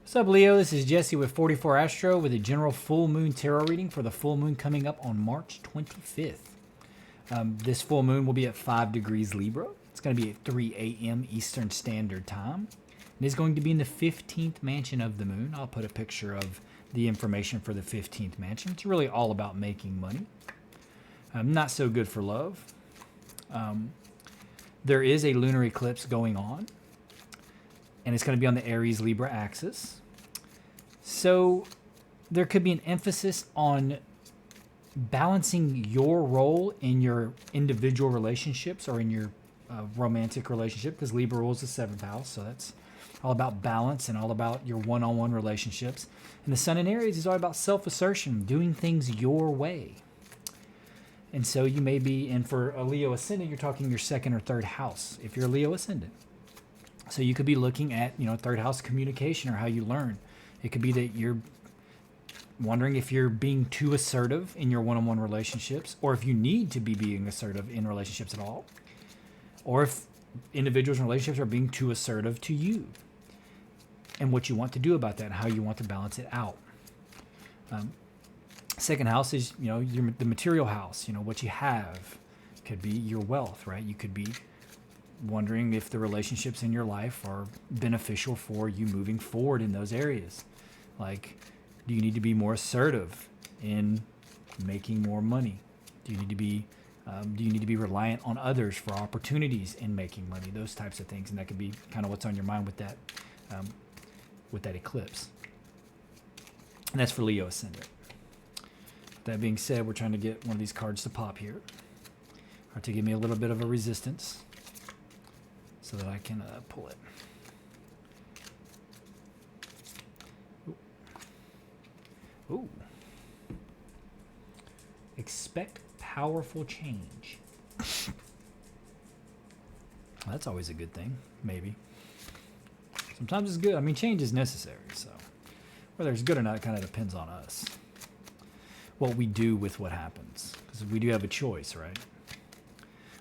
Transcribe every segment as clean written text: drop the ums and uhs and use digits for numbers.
What's up, Leo? This is Jesse with 44 Astro with a general full moon tarot reading for the full moon coming up on March 25th. This full moon will be at 5 degrees Libra. It's going to be at 3 a.m. Eastern Standard Time. It is going to be in the 15th mansion of the moon. I'll put a picture of the information for the 15th mansion. It's really all about making money. Not so good for love. There is a lunar eclipse going on, and it's going to be on the Aries Libra axis. So there could be an emphasis on balancing your role in your individual relationships or in your romantic relationship, because Libra rules the 7th house. So that's all about balance and all about your one-on-one relationships. And the Sun in Aries is all about self-assertion, doing things your way. And so you may be, and for a Leo ascendant, you're talking your 2nd or 3rd house if you're a Leo ascendant. So you could be looking at, 3rd house communication or how you learn. It could be that you're wondering if you're being too assertive in your one-on-one relationships, or if you need to be being assertive in relationships at all, or if individuals in relationships are being too assertive to you, and what you want to do about that and how you want to balance it out. 2nd house is, the material house, what you have. Could be your wealth, right? You could be wondering if the relationships in your life are beneficial for you moving forward in those areas. Like, do you need to be more assertive in making more money? Do you need to be reliant on others for opportunities in making money? Those types of things, and that could be kind of what's on your mind with that eclipse. And that's for Leo ascendant. That being said, we're trying to get one of these cards to pop here, or to give me a little bit of a resistance, so that I can pull it. Ooh. Expect powerful change. That's always a good thing, maybe. Sometimes it's good. I mean, change is necessary, so whether it's good or not, it kind of depends on us. What we do with what happens, because we do have a choice, right?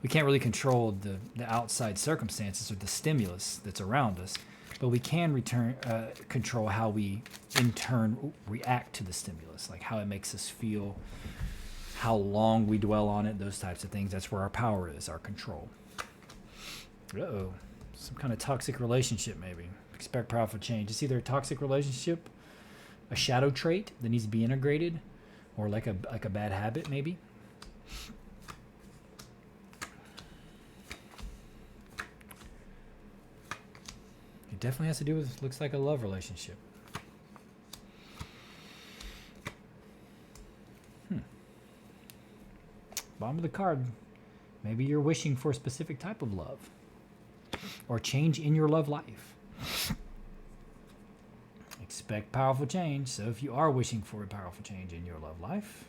We can't really control the outside circumstances or the stimulus that's around us, but we can control how we in turn react to the stimulus, like how it makes us feel, how long we dwell on it, those types of things. That's where our power is, our control. Uh-oh, some kind of toxic relationship maybe. Expect powerful change. It's either a toxic relationship, a shadow trait that needs to be integrated, or like a bad habit maybe. It definitely has to do with, looks like, a love relationship. Bottom of the card. Maybe you're wishing for a specific type of love or change in your love life. Expect powerful change. So if you are wishing for a powerful change in your love life,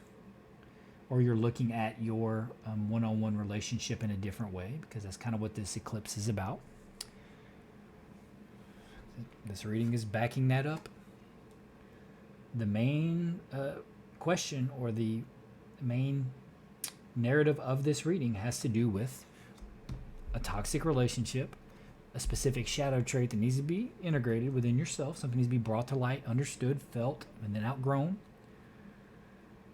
or you're looking at your one-on-one relationship in a different way, because that's kind of what this eclipse is about. This reading is backing that up. The main question, or the main narrative of this reading, has to do with a toxic relationship, a specific shadow trait that needs to be integrated within yourself. Something needs to be brought to light, understood, felt, and then outgrown.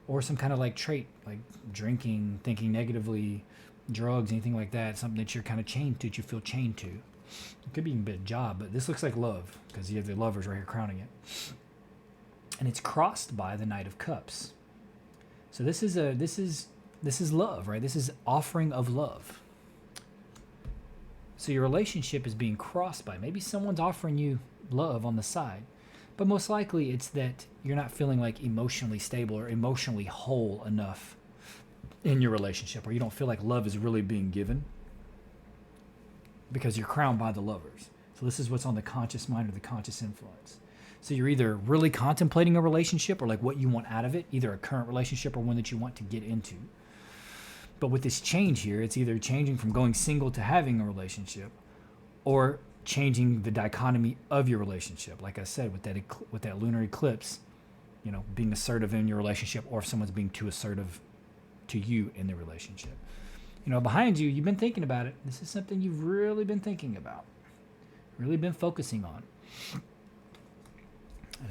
Or some kind of like trait, like drinking, thinking negatively, drugs, anything like that. Something that you're kind of chained to, that you feel chained to. It could be even a bit job, but this looks like love, because you have the lovers right here crowning it. And it's crossed by the Knight of Cups. So this is love, right? This is offering of love. So your relationship is being crossed by, maybe someone's offering you love on the side, but most likely it's that you're not feeling like emotionally stable or emotionally whole enough in your relationship, or you don't feel like love is really being given, because you're crowned by the lovers. So this is what's on the conscious mind or the conscious influence. So you're either really contemplating a relationship, or like what you want out of it, either a current relationship or one that you want to get into. But with this change here, it's either changing from going single to having a relationship, or changing the dichotomy of your relationship. Like I said, with that lunar eclipse, being assertive in your relationship, or if someone's being too assertive to you in the relationship. Behind you, you've been thinking about it. This is something you've really been thinking about, really been focusing on.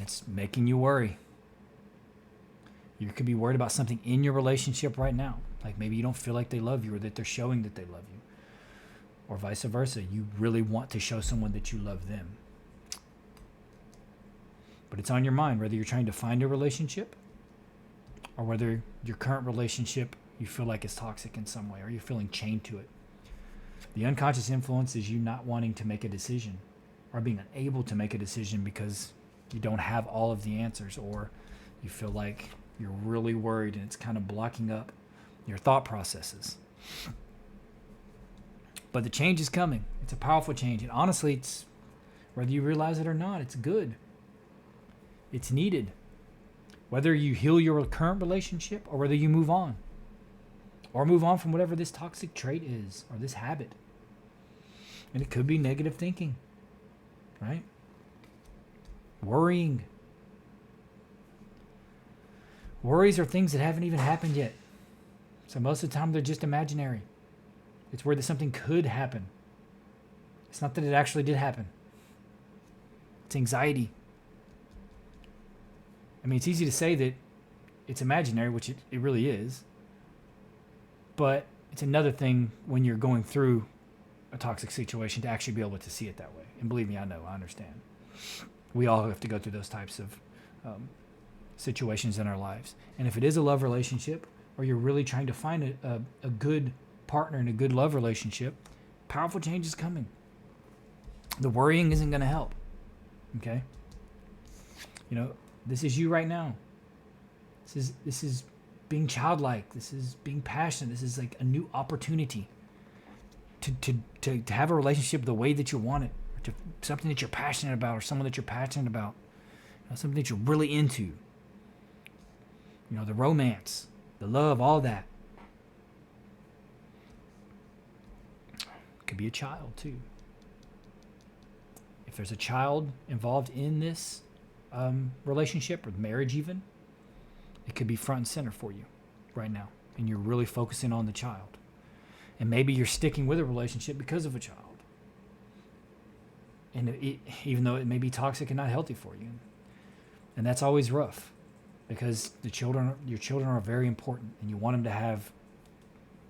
It's making you worry. You could be worried about something in your relationship right now. Like maybe you don't feel like they love you or that they're showing that they love you. Or vice versa. You really want to show someone that you love them. But it's on your mind whether you're trying to find a relationship or whether your current relationship you feel like is toxic in some way or you're feeling chained to it. The unconscious influence is you not wanting to make a decision or being unable to make a decision because you don't have all of the answers or you feel like you're really worried and it's kind of blocking up your thought processes. But the change is coming. It's a powerful change. And honestly, it's whether you realize it or not, it's good. It's needed. Whether you heal your current relationship or whether you move on. Or move on from whatever this toxic trait is or this habit. And it could be negative thinking. Right? Worrying. Worries are things that haven't even happened yet. So most of the time they're just imaginary. It's where something could happen. It's not that it actually did happen. It's anxiety. I mean, it's easy to say that it's imaginary, which it really is. But it's another thing when you're going through a toxic situation to actually be able to see it that way. And believe me, I know, I understand. We all have to go through those types of situations in our lives. And if it is a love relationship, or you're really trying to find a good partner in a good love relationship, powerful change is coming. The worrying isn't going to help. Okay? You know, this is you right now. This is being childlike. This is being passionate. This is like a new opportunity to have a relationship the way that you want it, or to something that you're passionate about, or someone that you're passionate about, you know, something that you're really into. You know, the romance, the love, all that. Could be a child too. If there's a child involved in this relationship or marriage even, it could be front and center for you right now. And you're really focusing on the child. And maybe you're sticking with a relationship because of a child. And even though it may be toxic and not healthy for you. And that's always rough because your children are very important and you want them to have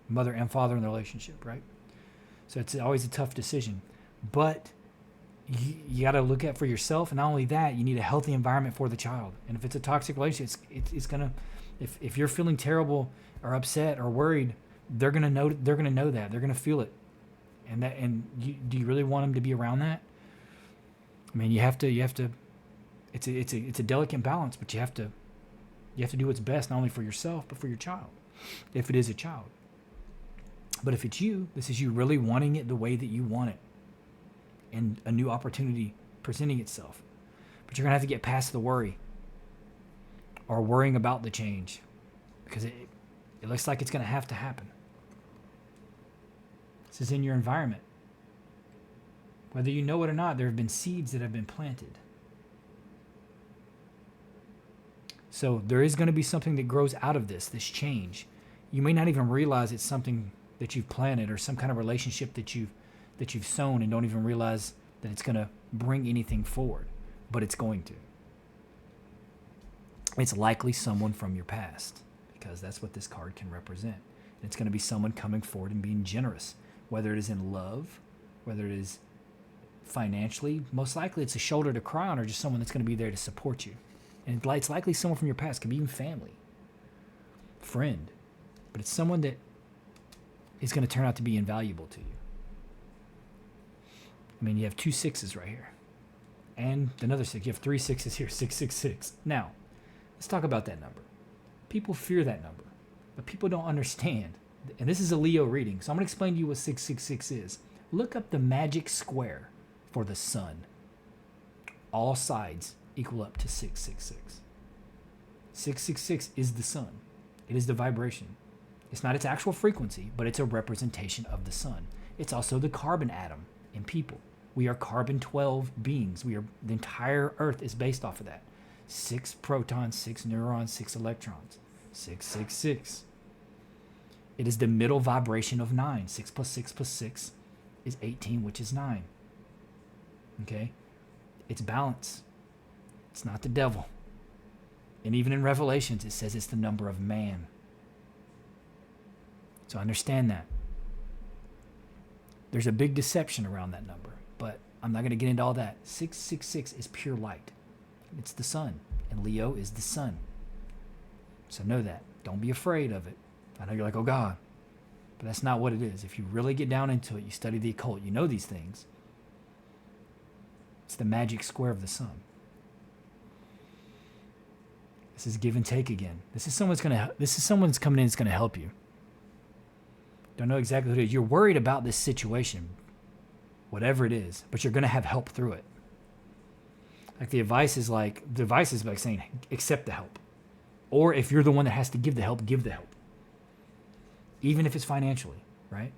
mother and father in the relationship, right? So it's always a tough decision. But you got to look at for yourself, and not only that, you need a healthy environment for the child. And if it's a toxic relationship, it's gonna, if you're feeling terrible or upset or worried, they're gonna know that. They're gonna feel it. Do you really want them to be around that? I mean, you have to. It's a delicate balance, but you have to do what's best not only for yourself but for your child, if it is a child. But if it's you, this is you really wanting it the way that you want it. And a new opportunity presenting itself. But you're going to have to get past the worry. Or worrying about the change. Because it looks like it's going to have to happen. This is in your environment. Whether you know it or not, there have been seeds that have been planted. So there is going to be something that grows out of this change. You may not even realize it's something that you've planted or some kind of relationship that you've sown and don't even realize that it's going to bring anything forward, but it's going to. It's likely someone from your past because that's what this card can represent. It's going to be someone coming forward and being generous, whether it is in love, whether it is financially. Most likely it's a shoulder to cry on or just someone that's going to be there to support you. And it's likely someone from your past, could be even family, friend, but it's someone that is going to turn out to be invaluable to you. I mean, you have 2 6s right here. And another 6. You have 3 6s here. 666. Now, let's talk about that number. People fear that number. But people don't understand. And this is a Leo reading. So I'm going to explain to you what 666 is. Look up the magic square for the sun. All sides equal up to 666. 666 is the sun. It is the vibration. It's not its actual frequency, but it's a representation of the sun. It's also the carbon atom in people. We are carbon-12 beings. The entire Earth is based off of that. 6 protons, 6 neurons, 6 electrons. 666. It is the middle vibration of 9. 6 plus 6 plus 6 is 18, which is 9. Okay? It's balance. It's not the devil. And even in Revelations, it says it's the number of man. So understand that. There's a big deception around that number, but I'm not going to get into all that. 666 is pure light. It's the sun, and Leo is the sun. So know that. Don't be afraid of it. I know you're like, oh God, but that's not what it is. If you really get down into it, you study the occult, you know these things. It's the magic square of the sun. This is give and take again. This is someone's coming in that's going to help you. Don't know exactly who it is. You're worried about this situation, whatever it is, but you're going to have help through it. Like the advice is like saying, accept the help. Or if you're the one that has to give the help, give the help. Even if it's financially, right?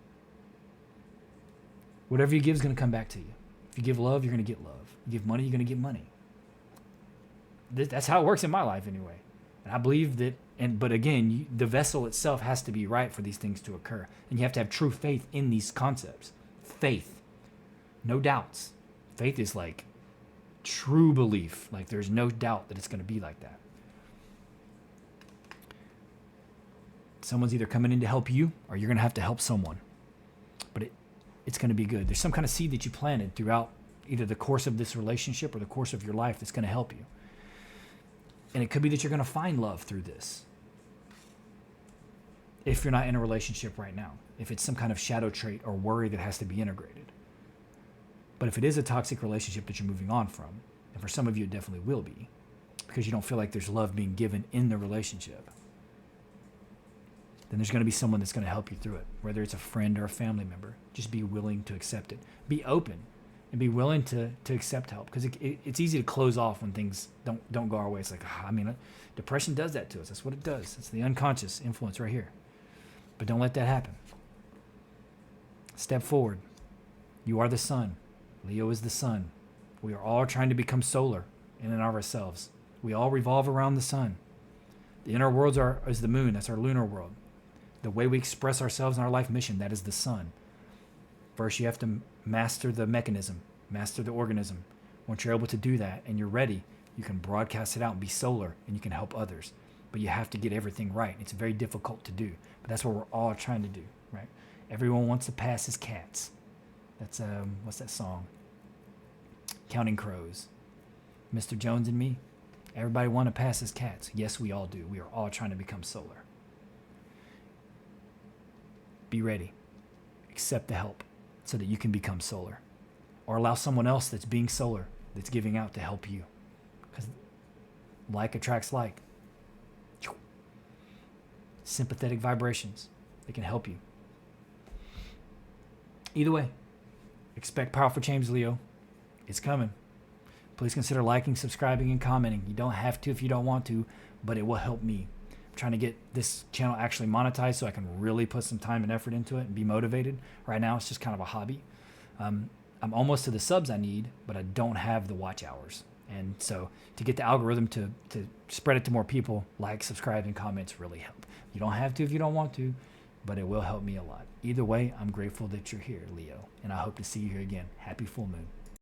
Whatever you give is going to come back to you. If you give love, you're going to get love. You give money, you're going to get money. That's how it works in my life anyway. And I believe that, but again, the vessel itself has to be right for these things to occur. And you have to have true faith in these concepts. Faith. No doubts. Faith is like true belief. Like there's no doubt that it's going to be like that. Someone's either coming in to help you or you're going to have to help someone. But it's going to be good. There's some kind of seed that you planted throughout either the course of this relationship or the course of your life that's going to help you. And it could be that you're going to find love through this. If you're not in a relationship right now. If it's some kind of shadow trait or worry that has to be integrated. But if it is a toxic relationship that you're moving on from, and for some of you it definitely will be, because you don't feel like there's love being given in the relationship, then there's going to be someone that's going to help you through it. Whether it's a friend or a family member. Just be willing to accept it. Be open. And be willing to accept help, because it's easy to close off when things don't go our way. It's like, depression does that to us. That's what it does. It's the unconscious influence right here. But don't let that happen. Step forward. You are the sun. Leo is the sun. We are all trying to become solar in and of ourselves. We all revolve around the sun. The inner worlds is the moon. That's our lunar world. The way we express ourselves in our life mission, that is the sun. First, you have to master the mechanism, master the organism. Once you're able to do that and you're ready, you can broadcast it out and be solar, and you can help others. But you have to get everything right. It's very difficult to do, but that's what we're all trying to do, right? Everyone wants to pass as cats. That's, what's that song? Counting Crows. Mr. Jones and me. Everybody want to pass as cats. Yes, we all do. We are all trying to become solar. Be ready. Accept the help, so that you can become solar, or allow someone else that's being solar, that's giving out, to help you, because like attracts like. Sympathetic vibrations, they can help you. Either way, expect powerful change, Leo. It's coming. Please consider liking, subscribing, and commenting. You don't have to if you don't want to, but it will help me. I'm trying to get this channel actually monetized so I can really put some time and effort into it and be motivated. Right now, it's just kind of a hobby. I'm almost to the subs I need, but I don't have the watch hours. And so to get the algorithm to spread it to more people, like, subscribe, and comments really help. You don't have to if you don't want to, but it will help me a lot. Either way, I'm grateful that you're here, Leo, and I hope to see you here again. Happy full moon.